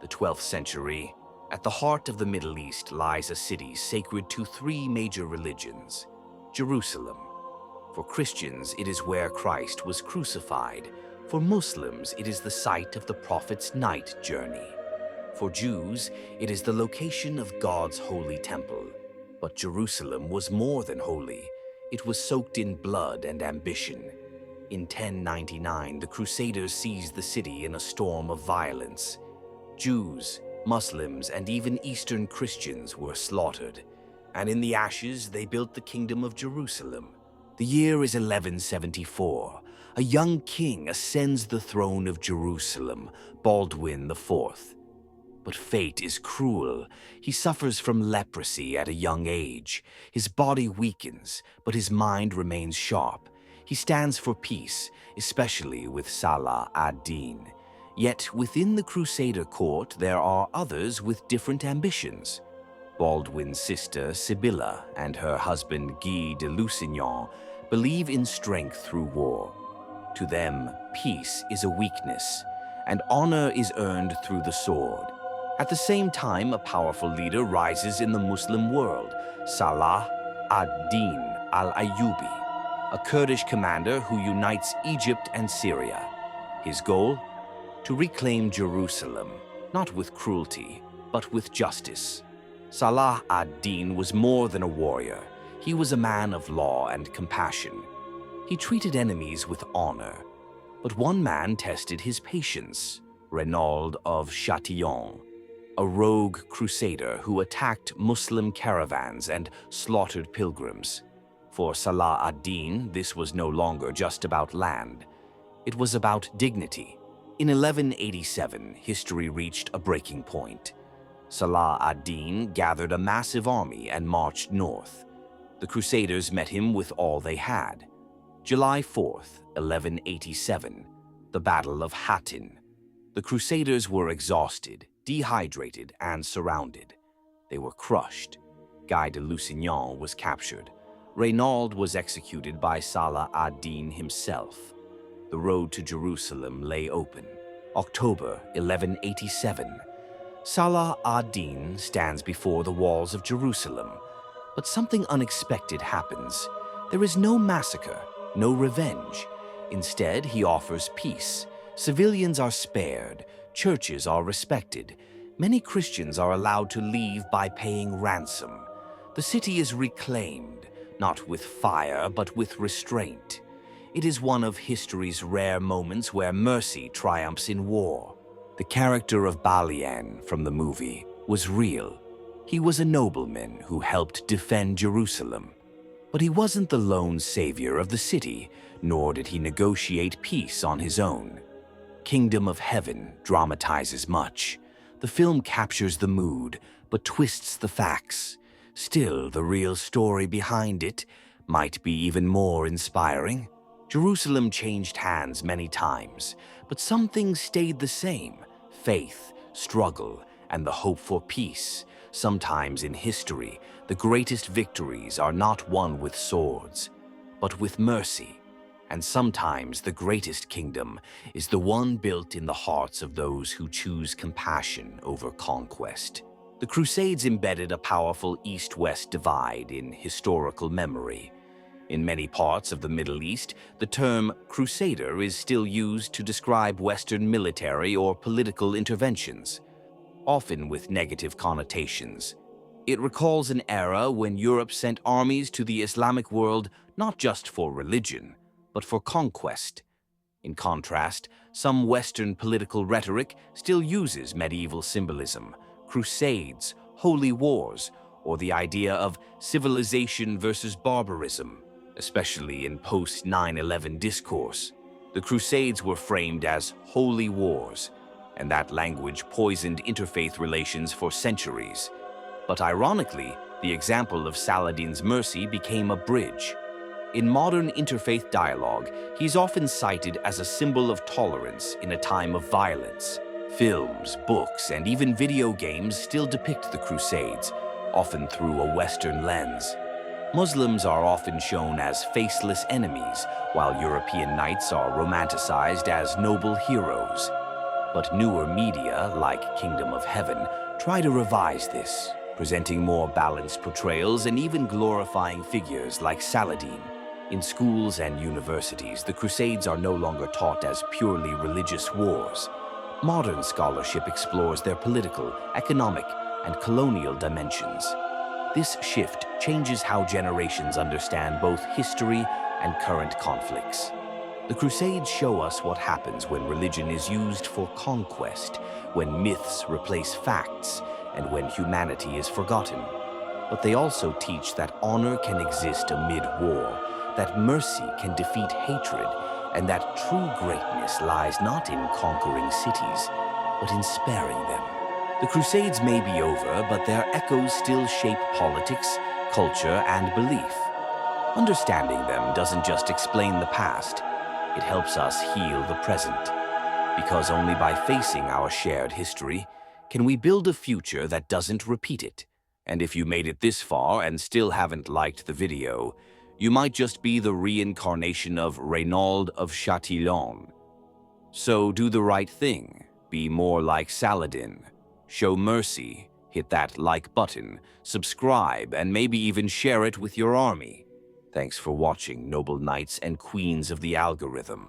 the 12th century, at the heart of the Middle East lies a city sacred to three major religions: Jerusalem. For Christians, it is where Christ was crucified. For Muslims, it is the site of the Prophet's night journey. For Jews, it is the location of God's holy temple. But Jerusalem was more than holy. It was soaked in blood and ambition. In 1099, the Crusaders seized the city in a storm of violence. Jews, Muslims, and even Eastern Christians were slaughtered. And in the ashes, they built the Kingdom of Jerusalem. The year is 1174. A young king ascends the throne of Jerusalem, Baldwin IV. But fate is cruel. He suffers from leprosy at a young age. His body weakens, but his mind remains sharp. He stands for peace, especially with Salah ad-Din. Yet within the Crusader court, there are others with different ambitions. Baldwin's sister, Sibylla, and her husband, Guy de Lusignan, believe in strength through war. To them, peace is a weakness, and honor is earned through the sword. At the same time, a powerful leader rises in the Muslim world, Salah ad-Din al-Ayyubi, a Kurdish commander who unites Egypt and Syria. His goal? To reclaim Jerusalem, not with cruelty, but with justice. Salah ad-Din was more than a warrior. He was a man of law and compassion. He treated enemies with honor. But one man tested his patience, Renaud of Châtillon, a rogue crusader who attacked Muslim caravans and slaughtered pilgrims. For Salah ad-Din, this was no longer just about land. It was about dignity. In 1187, history reached a breaking point. Salah ad-Din gathered a massive army and marched north. The Crusaders met him with all they had. July 4th, 1187, the Battle of Hattin. The Crusaders were exhausted, dehydrated, and surrounded. They were crushed. Guy de Lusignan was captured. Renaud was executed by Salah ad-Din himself. The road to Jerusalem lay open. October 1187. Salah ad-Din stands before the walls of Jerusalem. But something unexpected happens. There is no massacre, no revenge. Instead, he offers peace. Civilians are spared. Churches are respected. Many Christians are allowed to leave by paying ransom. The city is reclaimed, not with fire, but with restraint. It is one of history's rare moments where mercy triumphs in war. The character of Balian from the movie was real. He was a nobleman who helped defend Jerusalem. But he wasn't the lone savior of the city, nor did he negotiate peace on his own. Kingdom of Heaven dramatizes much. The film captures the mood, but twists the facts. Still, the real story behind it might be even more inspiring. Jerusalem changed hands many times, but some things stayed the same: faith, struggle, and the hope for peace. Sometimes in history, the greatest victories are not won with swords, but with mercy. And sometimes the greatest kingdom is the one built in the hearts of those who choose compassion over conquest. The Crusades embedded a powerful East-West divide in historical memory. In many parts of the Middle East, the term crusader is still used to describe Western military or political interventions, often with negative connotations. It recalls an era when Europe sent armies to the Islamic world not just for religion, but for conquest. In contrast, some Western political rhetoric still uses medieval symbolism, crusades, holy wars, or the idea of civilization versus barbarism, especially in post-9/11 discourse. The Crusades were framed as holy wars, and that language poisoned interfaith relations for centuries. But ironically, the example of Saladin's mercy became a bridge. In modern interfaith dialogue, he's often cited as a symbol of tolerance in a time of violence. Films, books, and even video games still depict the Crusades, often through a Western lens. Muslims are often shown as faceless enemies, while European knights are romanticized as noble heroes. But newer media, like Kingdom of Heaven, try to revise this, presenting more balanced portrayals and even glorifying figures like Saladin. In schools and universities, the Crusades are no longer taught as purely religious wars. Modern scholarship explores their political, economic, and colonial dimensions. This shift changes how generations understand both history and current conflicts. The Crusades show us what happens when religion is used for conquest, when myths replace facts, and when humanity is forgotten. But they also teach that honor can exist amid war, that mercy can defeat hatred, and that true greatness lies not in conquering cities, but in sparing them. The Crusades may be over, but their echoes still shape politics, culture, and belief. Understanding them doesn't just explain the past, it helps us heal the present. Because only by facing our shared history can we build a future that doesn't repeat it. And if you made it this far and still haven't liked the video, you might just be the reincarnation of Reynald of Chatillon. So do the right thing, be more like Saladin, show mercy, hit that like button, subscribe, and maybe even share it with your army. Thanks for watching, noble knights and queens of the algorithm.